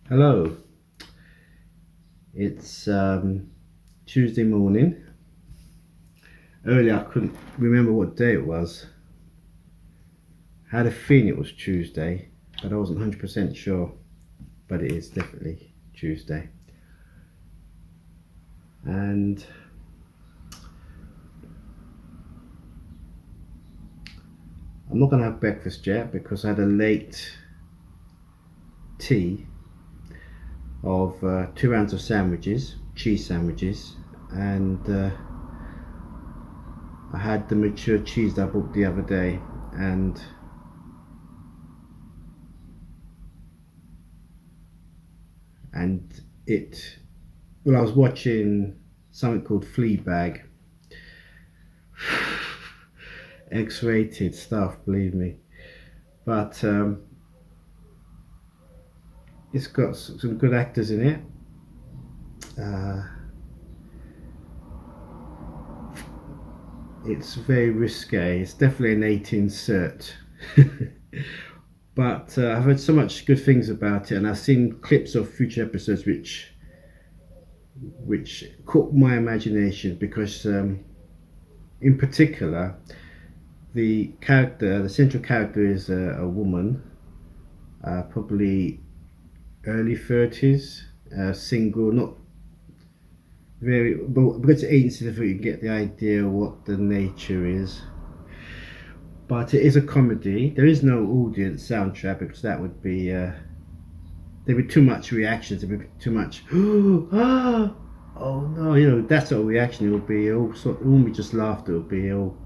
Hello, it's Tuesday morning. Earlier I couldn't remember what day it was. I had a feeling it was Tuesday, but I wasn't 100% sure. But it is definitely Tuesday. And I'm not going to have breakfast yet because I had a late tea of 2 rounds of sandwiches, cheese sandwiches, and I had the mature cheese that I bought the other day, and I was watching something called Fleabag. X-rated stuff, believe me, but it's got some good actors in it. It's very risque. It's definitely an 18 cert. But I've heard so much good things about it, and I've seen clips of future episodes which caught my imagination because in particular the central character is a woman, probably early 30s, single, not very, but because it's agency, you get the idea what the nature is. But it is a comedy. There is no audience soundtrack because that would be there'd be too much reactions. There'd be too much oh no, that sort of reaction. It would be all sort. It wouldn't be just laughter. It would be all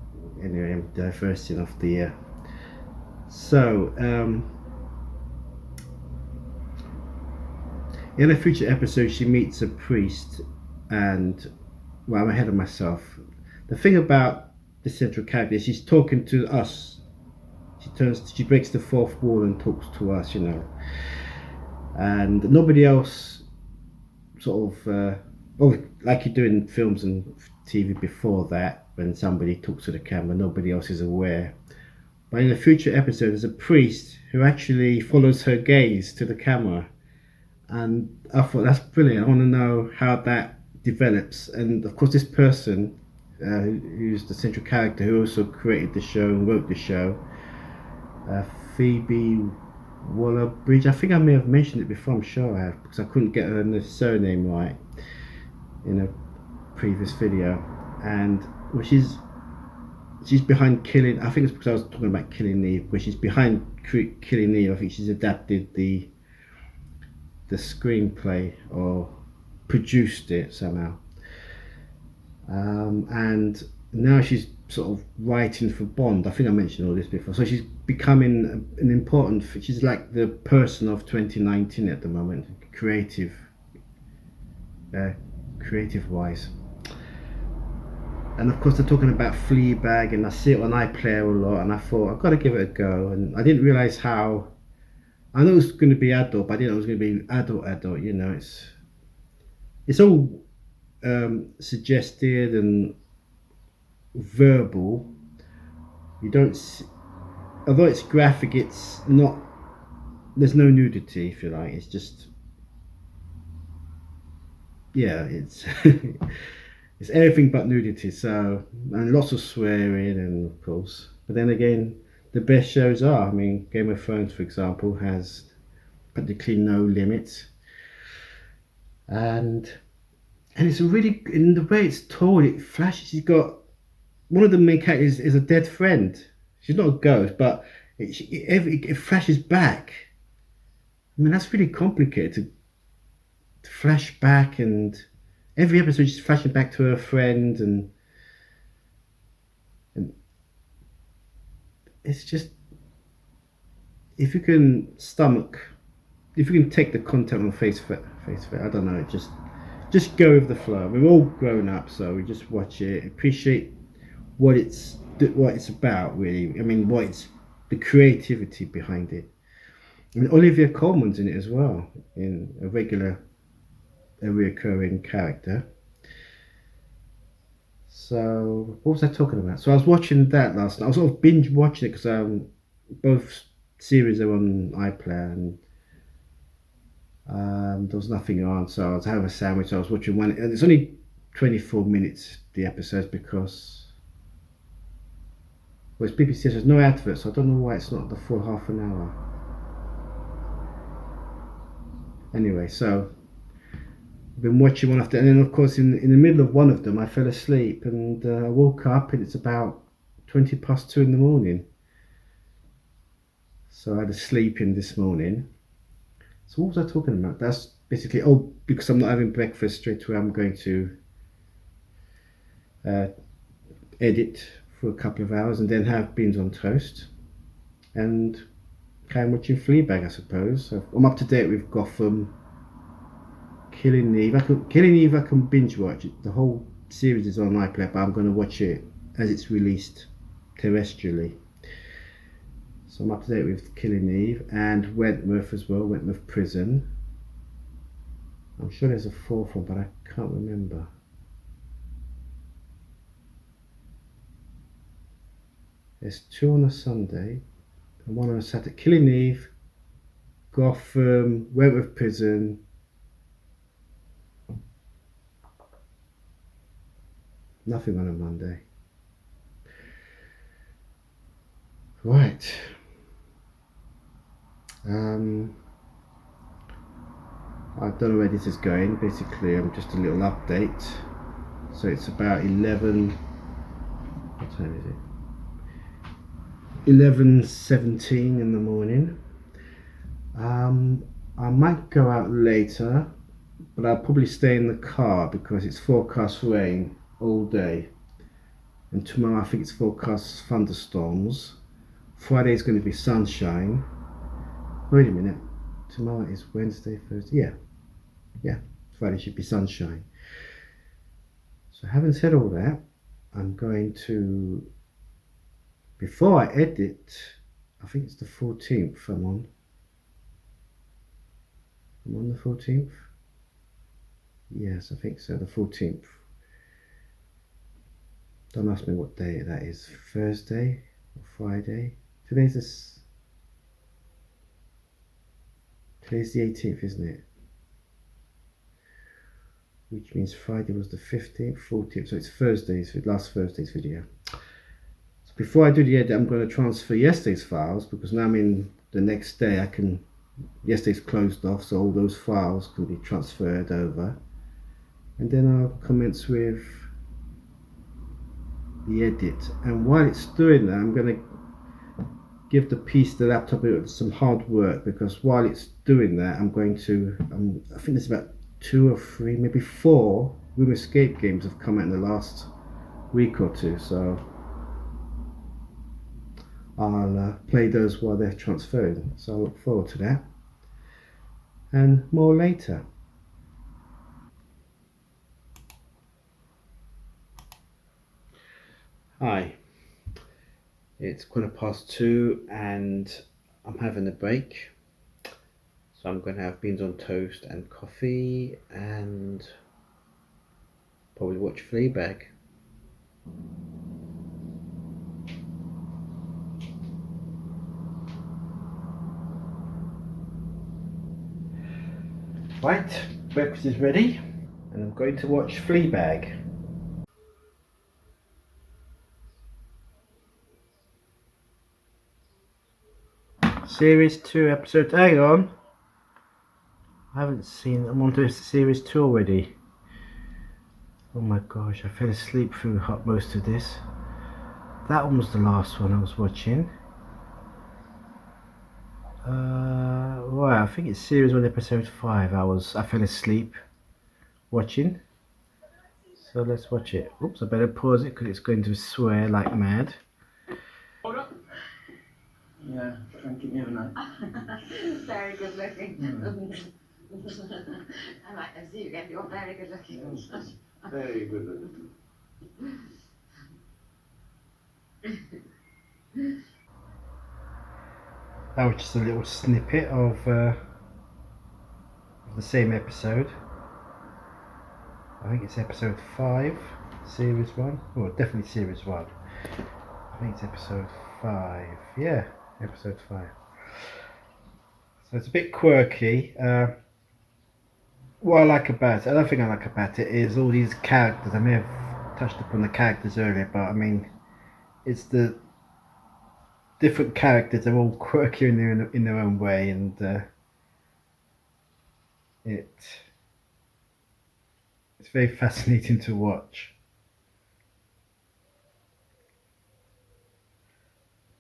anyway. I'm diversing off the so in a future episode, she meets a priest, and well, I'm ahead of myself. The thing about the central character is she's talking to us. She breaks the fourth wall and talks to us, and nobody else sort of, like you do in films and TV before that, when somebody talks to the camera, nobody else is aware. But in a future episode, there's a priest who actually follows her gaze to the camera, and I thought that's brilliant. I want to know how that develops. And of course, this person who's the central character, who also created the show and wrote the show, Phoebe Waller-Bridge. I think I may have mentioned it before. I'm sure I have, because I couldn't get her surname right in a previous video. And well, she's behind Killing. I think it's because I was talking about Killing Eve, where she's behind Killing Eve. I think she's adapted the screenplay or produced it somehow. And now she's sort of writing for Bond. I think I mentioned all this before. So she's becoming an important. She's like the person of 2019 at the moment, creative wise. And of course, they're talking about Fleabag, and I see it on iPlayer a lot. And I thought I've got to give it a go. And I didn't realize how. I know it's going to be adult, but I didn't know it was going to be adult. It's all suggested and verbal. You don't although it's graphic, it's not, there's no nudity, if you like. It's just, yeah, it's it's everything but nudity. So, and lots of swearing, and of course, but then again, the best shows are, I mean, Game of Thrones, for example, has practically no limits. And it's really, in the way it's told, it flashes. She's got, one of the main characters is a dead friend. She's not a ghost, but it flashes back. I mean, that's really complicated to flash back, and every episode she's flashing back to her friend, and it's just, if you can take the content on face value, I don't know, just go with the flow. We're all grown up, so we just watch it, appreciate what it's about, really. I mean, it's the creativity behind it. I mean, Olivia Colman's in it as well, in a reoccurring character. So what was I talking about? So I was watching that last night. I was sort of binge watching it because, both series are on iPlayer, and There was nothing on, so I was having a sandwich. I was watching one, and it's only 24 minutes, the episodes, because well, it's BBC, there's no adverts, so I don't know why it's not the full half an hour. Anyway, so I've been watching one after, and then of course in the middle of one of them I fell asleep, and I woke up and it's about 20 past 2 in the morning. So I had a sleep in this morning. So what was I talking about? That's basically, because I'm not having breakfast straight away, I'm going to edit for a couple of hours and then have beans on toast and carry on watching Fleabag, I suppose. So I'm up to date with Gotham, Killing Eve. I can binge watch it. The whole series is on iPlayer, but I'm going to watch it as it's released terrestrially. So I'm up to date with Killing Eve and Wentworth as well, Wentworth Prison. I'm sure there's a fourth one, but I can't remember. There's 2 on a Sunday and 1 on a Saturday. Killing Eve, Gotham, Wentworth Prison. Nothing on a Monday. Right. I don't know where this is going. Basically, just a little update. So it's about 11. What time is it? 11:17 in the morning. I might go out later, but I'll probably stay in the car because it's forecast rain all day, and tomorrow I think it's forecast thunderstorms. Friday is going to be sunshine. Wait a minute, tomorrow is Wednesday, Thursday. Yeah, Friday should be sunshine. So having said all that, I'm going to, before I edit, I think it's the 14th I'm on the 14th. Yes, I think so, the 14th. Don't ask me what day that is, Thursday or Friday. Today's the 18th, isn't it? Which means Friday was the 15th, 14th, so it's last Thursday's video. So before I do the edit, I'm going to transfer yesterday's files, because now I'm in the next day. Yesterday's closed off, so all those files can be transferred over. And then I'll commence with the edit. And while it's doing that, I'm going to give the laptop some hard work, because while it's doing that, I'm going to, I think there's about 2 or 3, maybe 4 Room Escape games have come out in the last week or 2, so I'll play those while they're transferring. So I look forward to that, and more later. Hi, it's 2:15 and I'm having a break, so I'm going to have beans on toast and coffee and probably watch Fleabag. Right, breakfast is ready and I'm going to watch Fleabag. Series 2 episode, hang on. I haven't seen, I'm on to series 2 already. Oh my gosh, I fell asleep through most of this. That one was the last one I was watching. Right, I think it's series 1 episode 5 I fell asleep watching. So let's watch it. Oops, I better pause it because it's going to swear like mad. Hold up. Yeah, try and keep me overnight. Very good looking. I like to see you again. You're very good looking. Very good looking. That was just a little snippet of the same episode. I think it's episode 5, series 1. Well, definitely series 1. I think it's episode 5. Yeah, episode 5. So it's a bit quirky. what I like about it, I don't think I like about it, is all these characters. I may have touched upon the characters earlier, but I mean, it's the different characters. They're all quirky in their own way, and it's very fascinating to watch.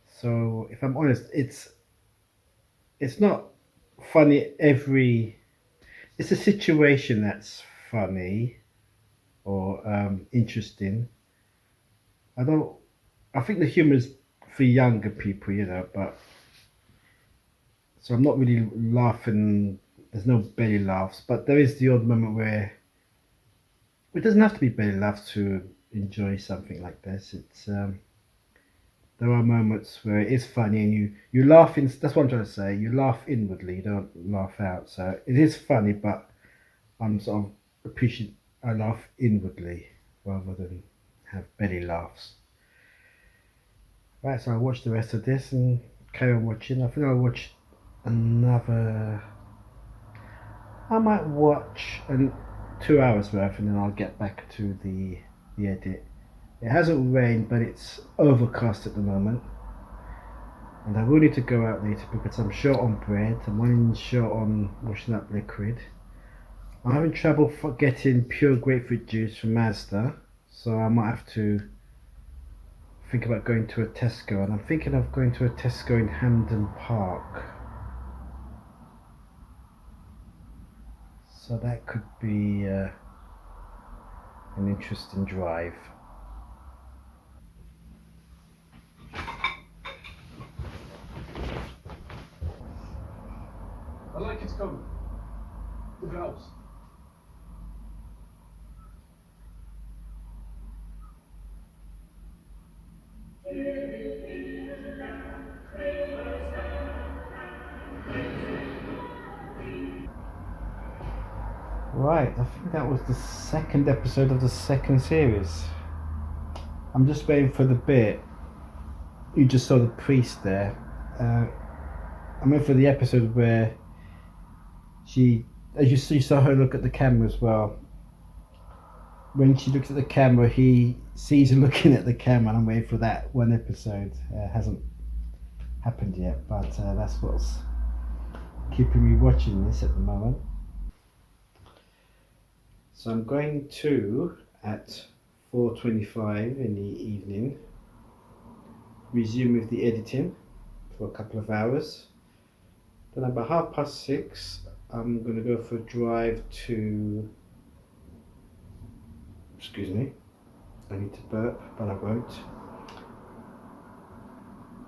So, if I'm honest, it's not funny every. It's a situation that's funny or interesting. I don't. I think the humour is for younger people, you know, but so I'm not really laughing. There's no belly laughs, but there is the odd moment where it doesn't have to be belly laughs to enjoy something like this. It's there are moments where it is funny and you laugh in. That's what I'm trying to say. You laugh inwardly, you don't laugh out. So it is funny, but I'm sort of appreciate. I laugh inwardly rather than have belly laughs. Right, so I'll watch the rest of this and carry on watching. I think I'll watch another. I might watch 2 hours worth and then I'll get back to the edit. It hasn't rained, but it's overcast at the moment. And I will need to go out later because I'm short on bread. I'm running short on washing up liquid. I'm having trouble for getting pure grapefruit juice from Mazda, so I might have to think about going to a Tesco. And I'm thinking of going to a Tesco in Hampden Park. So that could be an interesting drive. I like it's coming. The house. Right, I think that was the second episode of the second series. I'm just waiting for the bit. You just saw the priest there. I'm waiting for the episode where she, as you saw her look at the camera as well. When she looks at the camera, he sees her looking at the camera, and I'm waiting for that one episode. Hasn't happened yet, but that's what's keeping me watching this at the moment. So I'm going to, at 4:25 in the evening, resume with the editing for a couple of hours. Then about 6:30, I'm going to go for a drive to, excuse me, I need to burp, but I won't.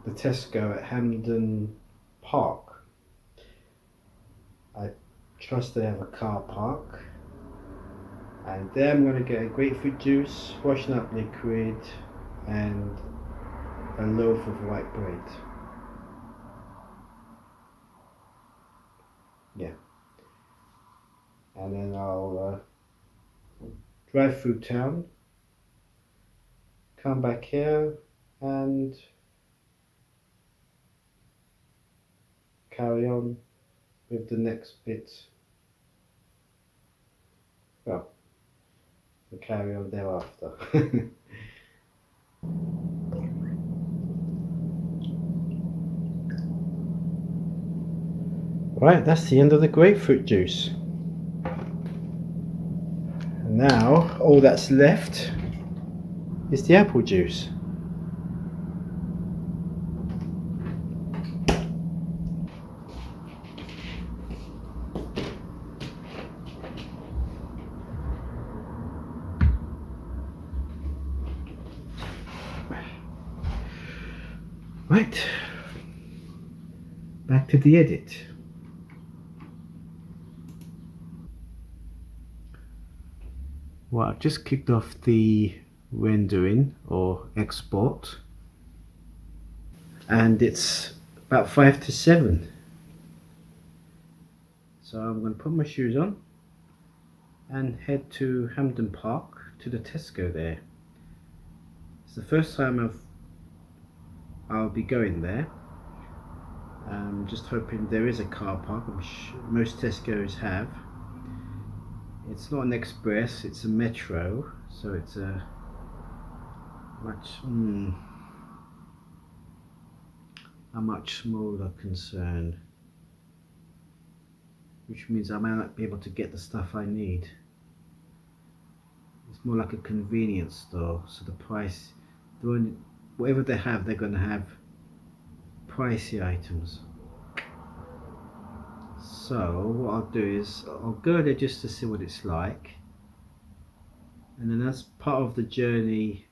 The Tesco at Hampden Park. I trust they have a car park. And then I'm going to get a grapefruit juice, washing up liquid, and a loaf of white bread. Yeah. And then I'll drive through town, come back here, and carry on with the next bit. Well, we'll carry on thereafter. Right, that's the end of the grapefruit juice. And now all that's left is the apple juice. Right, back to the edit. Well, I've just kicked off the rendering or export, and it's about 5 to 7. So I'm going to put my shoes on and head to Hampden Park, to the Tesco there. It's the first time I'll be going there. I'm just hoping there is a car park. Most Tesco's have. It's not an express, it's a metro, so it's a much smaller concern, which means I may not be able to get the stuff I need. It's more like a convenience store, so the price, whatever they have, they're going to have pricey items. So what I'll do is I'll go there just to see what it's like, and then as part of the journey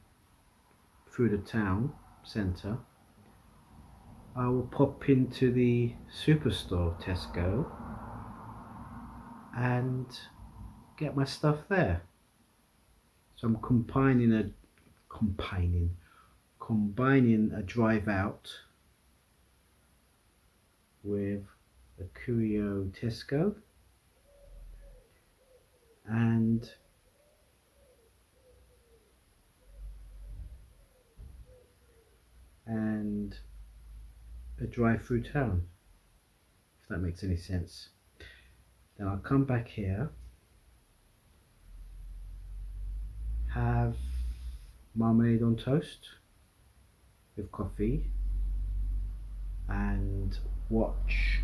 through the town centre, I will pop into the superstore Tesco and get my stuff there. So I'm combining a drive out with a Curio Tesco and a drive through town, if that makes any sense. Then I'll come back here, have marmalade on toast with coffee, and watch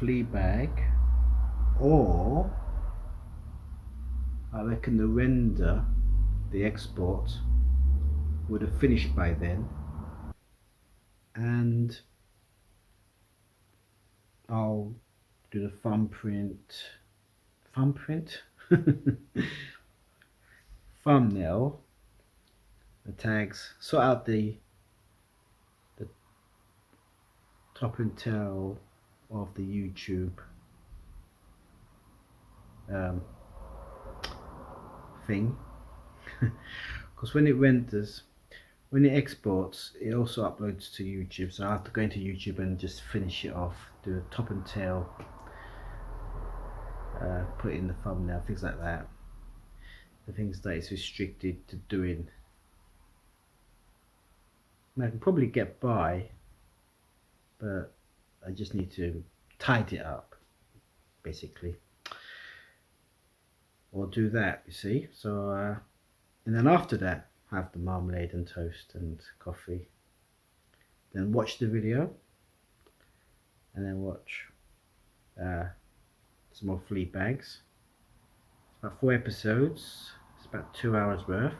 Fleabag, or I reckon the render, the export, would have finished by then, and I'll do the thumbnail, the tags, sort out the top and tail of the YouTube thing, because when it exports, it also uploads to YouTube, so I have to go into YouTube and just finish it off, do a top and tail, put in the thumbnail, things like that, the things that it's restricted to doing. And I can probably get by, but I just need to tidy it up, basically, or do that, you see. So and then after that, have the marmalade and toast and coffee, then watch the video, and then watch some more Fleabags. It's about 4 episodes, it's about 2 hours worth.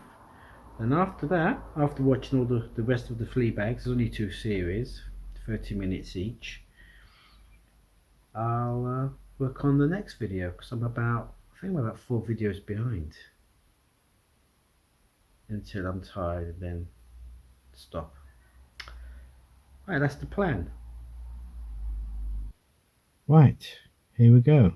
And after that, after watching all the rest of the Fleabags, there's only 2 series, 30 minutes each, I'll work on the next video, because I think I'm about 4 videos behind, until I'm tired and then stop. Right, that's the plan. Right, here we go.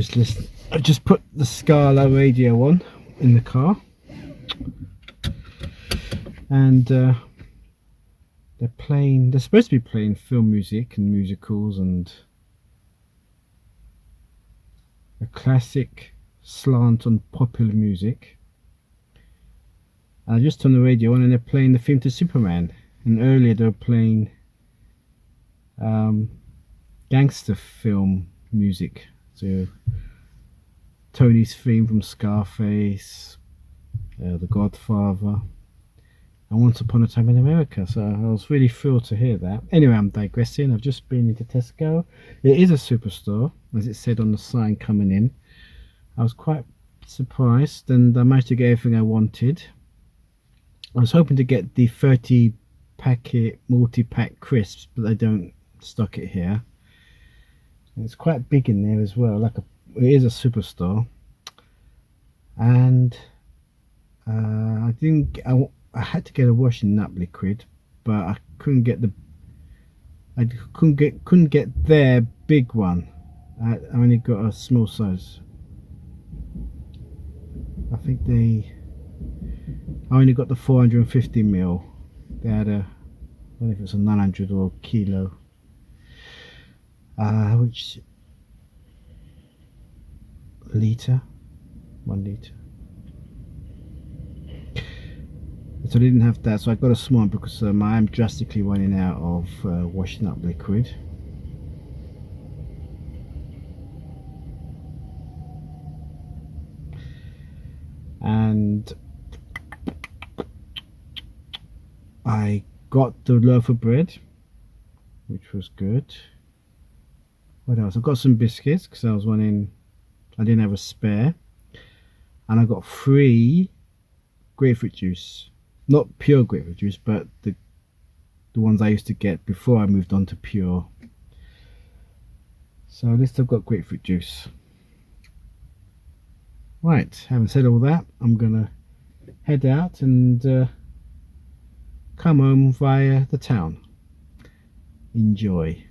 just listen. I just put the Scala radio on in the car, and they're playing. They're supposed to be playing film music and musicals and a classic slant on popular music. And I just turned the radio on, and they're playing the theme to Superman. And earlier they were playing gangster film music. So Tony's theme from Scarface, The Godfather, and Once Upon a Time in America. So I was really thrilled to hear that. Anyway, I'm digressing. I've just been into Tesco. It is a superstore, as it said on the sign coming in. I was quite surprised, and I managed to get everything I wanted. I was hoping to get the 30 packet multi-pack crisps, but they don't stock it here. And it's quite big in there as well. It is a superstore, and I had to get a washing up liquid, but I couldn't get their big one. I only got a small size. I only got the 450ml. They had I don't know if it's a 900 or a kilo. Which litre? 1 litre. So I didn't have that, so I got a small one because I am drastically running out of washing up liquid. And I got the loaf of bread, which was good. What else? I got some biscuits because I didn't have a spare, and I got 3 grapefruit juice, not pure grapefruit juice, but the ones I used to get before I moved on to pure. So at least I've got grapefruit juice. Right, having said all that, I'm gonna head out and come home via the town. Enjoy.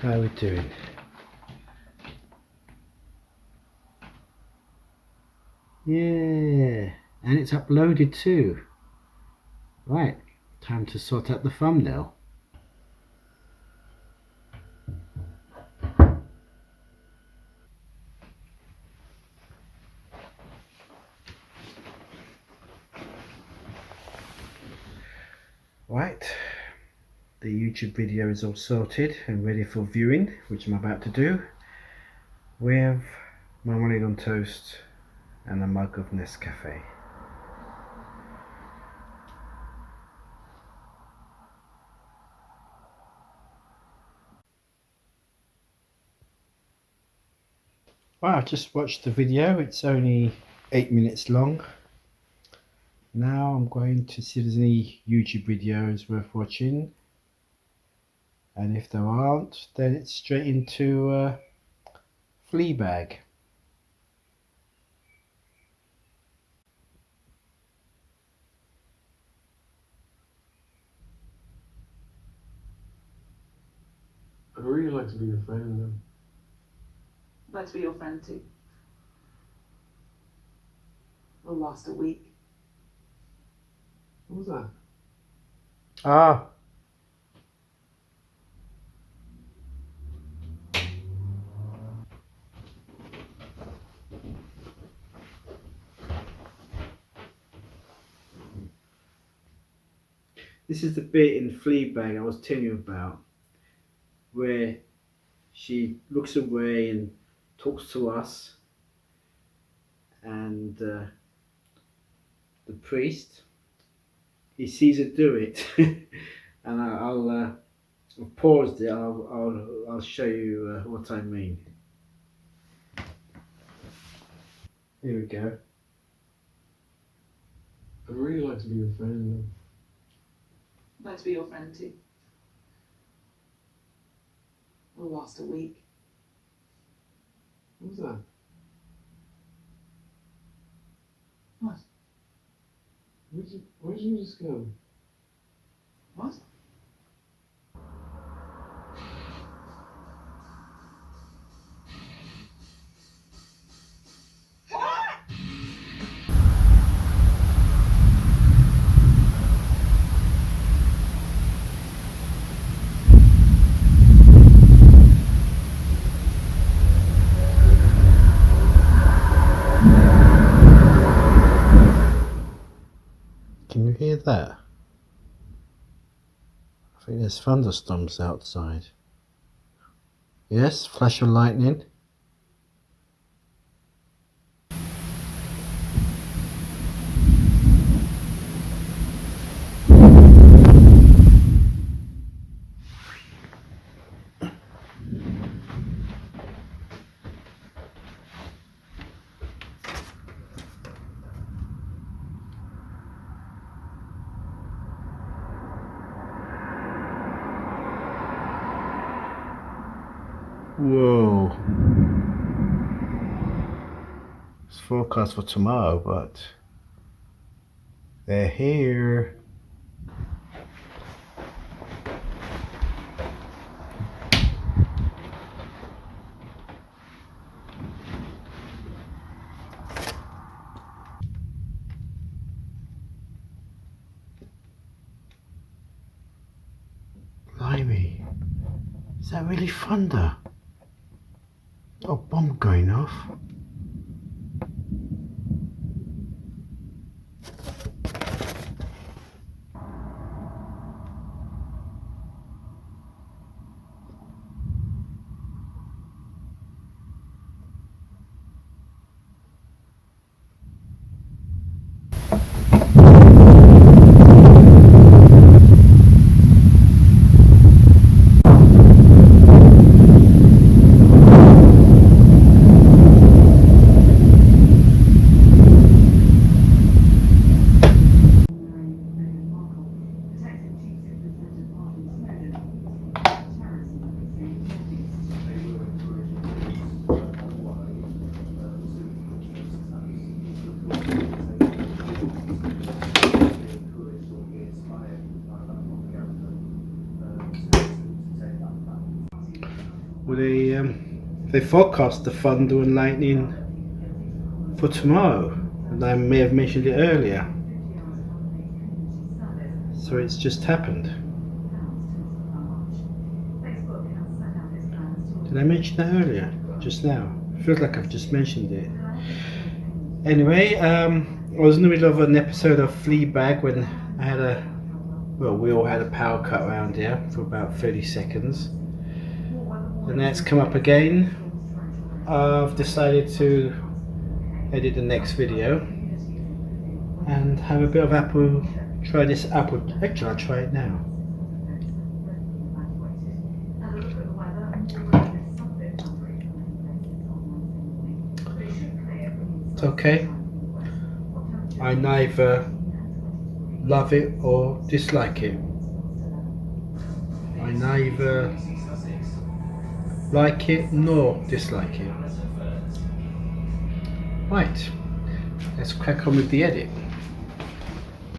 How are we doing? Yeah, and it's uploaded too. Right, time to sort out the thumbnail. Right, the YouTube video is all sorted and ready for viewing, which I'm about to do, with marmalade on toast and a mug of Nescafe. Well, I just watched the video, it's only 8 minutes long. Now I'm going to see if there's any YouTube videos worth watching, and if there aren't, then it's straight into Fleabag. I'd really like to be your friend, though. I'd like to be your friend too. We'll last a week. What was that? Ah. This is the bit in Fleabag I was telling you about, where she looks away and talks to us, and the priest, he sees her do it, and I'll pause it. I'll show you what I mean. Here we go. I'd really like to be your friend, though. I'd like to be your friend too. We'll last a week. What was that? What? Where'd you just go? What? Can you hear that? I think there's thunderstorms outside. Yes, flash of lightning. Whoa. It's forecast for tomorrow, but they're here. Blimey. Is that really thunder? Oh, bomb going off. Well, they forecast the thunder and lightning for tomorrow, and I may have mentioned it earlier. So it's just happened. Did I mention that earlier? Just now? Feels like I've just mentioned it. Anyway, I was in the middle of an episode of Fleabag when I had we all had a power cut around here for about 30 seconds. And now it's come up again. I've decided to edit the next video and have a bit of try this apple. Actually, I'll try it now. It's okay. I neither love it or dislike it. I neither like it nor dislike it. Right, let's crack on with the edit.